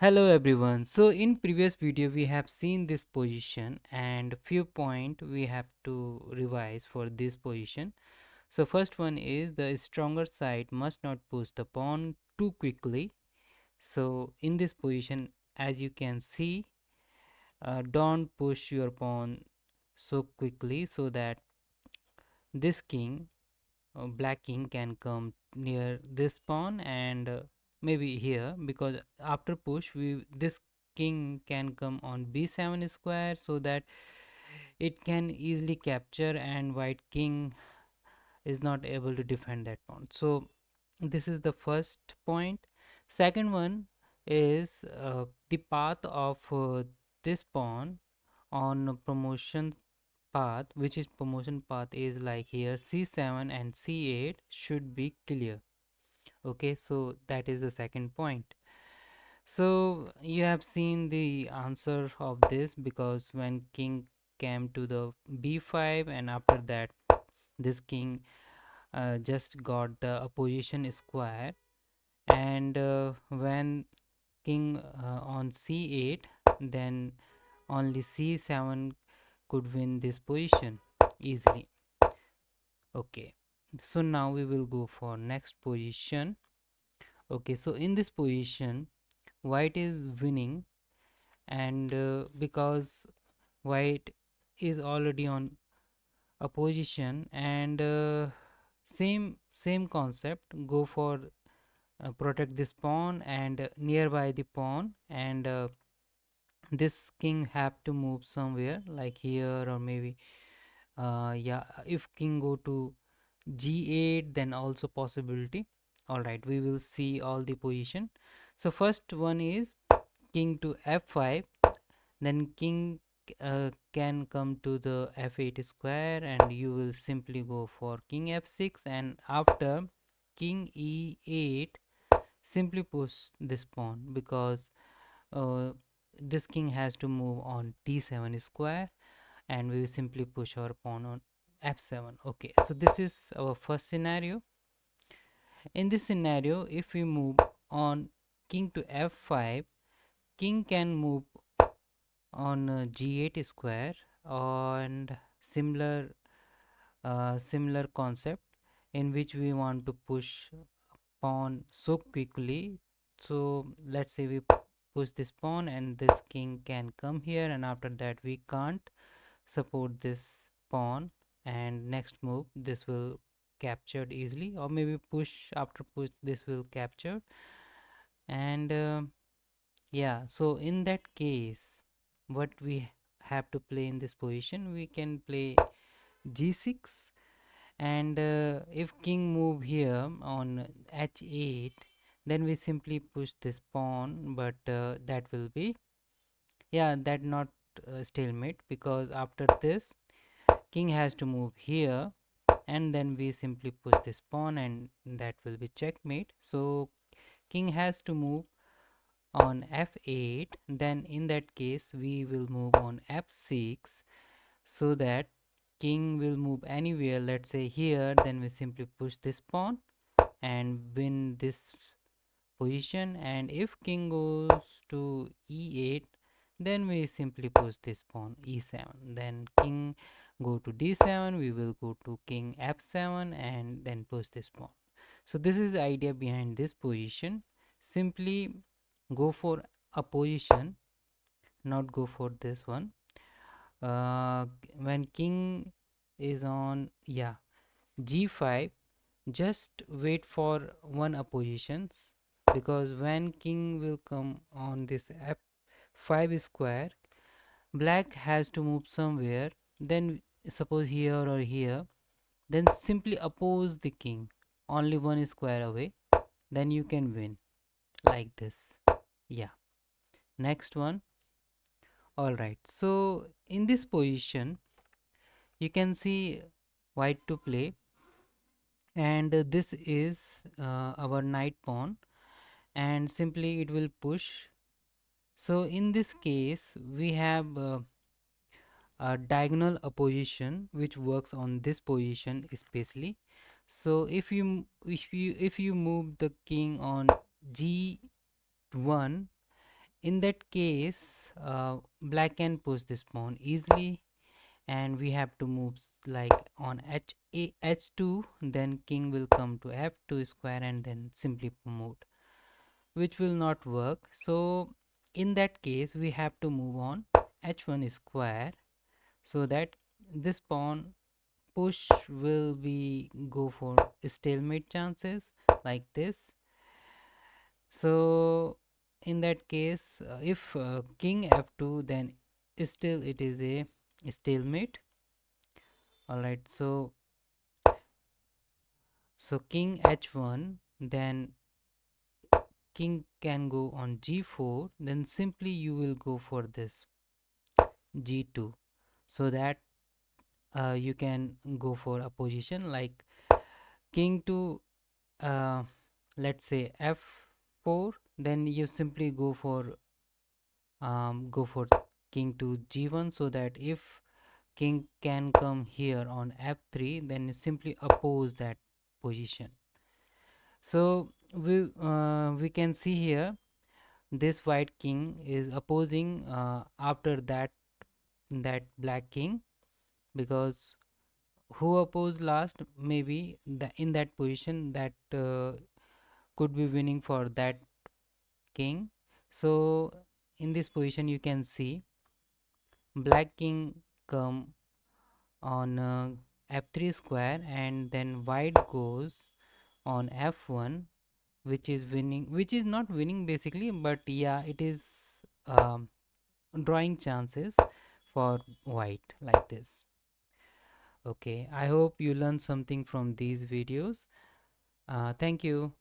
Hello everyone. So in previous video we have seen this position and few point we have to revise for this position. So first one is the stronger side must not push the pawn too quickly. So in this position, as you can see, don't push your pawn so quickly so that this king, black king, can come near this pawn and maybe here, because after push we this king can come on b7 square so that it can easily capture and white king is not able to defend that pawn. So this is the first point. Second one is the path of this pawn on promotion path, which is promotion path, is like here c7 and c8 should be clear. Okay, so that is the second point. So you have seen the answer of this, because when king came to the b5 and after that this king just got the opposition square, and when king on c8, then only c7 could win this position easily. Okay, so now we will go for next position. Okay, so in this position white is winning, and because white is already on a position, and same concept, go for protect this pawn and nearby the pawn, and this king have to move somewhere like here, or maybe yeah, if king go to g8 then also possibility. All right, we will see all the position. So first one is king to f5, then king can come to the f8 square, and you will simply go for king f6, and after king e8 simply push this pawn, because uh, this king has to move on d7 square, and we will simply push our pawn on f7. Okay, so this is our first scenario. In this scenario, if we move on king to f5, king can move on g8 square, and similar concept in which we want to push pawn so quickly. So let's say we push this pawn and this king can come here, and after that we can't support this pawn, and next move this will captured easily, or maybe push, after push this will capture. And yeah, so in that case what we have to play in this position, we can play g6, and if king move here on h8, then we simply push this pawn, but that will be, yeah, that not stalemate, because after this king has to move here, and then we simply push this pawn, and that will be checkmate. So king has to move on f8, then in that case we will move on f6, so that king will move anywhere, let's say here, then we simply push this pawn and win this position. And if king goes to e8, then we simply push this pawn e7, then king go to d7, we will go to king f7 and then push this pawn. So this is the idea behind this position. Simply go for a position, not go for this one. When king is on, yeah, g5, just wait for one oppositions, because when king will come on this f5 square, black has to move somewhere, then suppose here or here, then simply oppose the king only one square away, then you can win like this. Yeah, next one. All right, so in this position you can see white to play, and this is our knight pawn, and simply it will push. So in this case we have a diagonal opposition which works on this position especially. So if you move the king on g1, In that case, black can push this pawn easily, and we have to move like on h2, then king will come to f2 square and then simply promote, which will not work. So in that case we have to move on h1 square, so that this pawn push will be go for stalemate chances like this. So in that case, if king f2, then still it is a stalemate. All right, so king h1, then king can go on g4, then simply you will go for this g2, so that you can go for a position like king to uh, let's say f4, then you simply go for king to g1, so that if king can come here on f3, then you simply oppose that position. So we can see here this white king is opposing after that black king, because who opposed last, maybe in that position that could be winning for that king. So in this position you can see black king come on f3 square, and then white goes on f1, which is winning, which is not winning basically, but yeah, it is drawing chances for white like this. Okay, I hope you learned something from these videos. Thank you.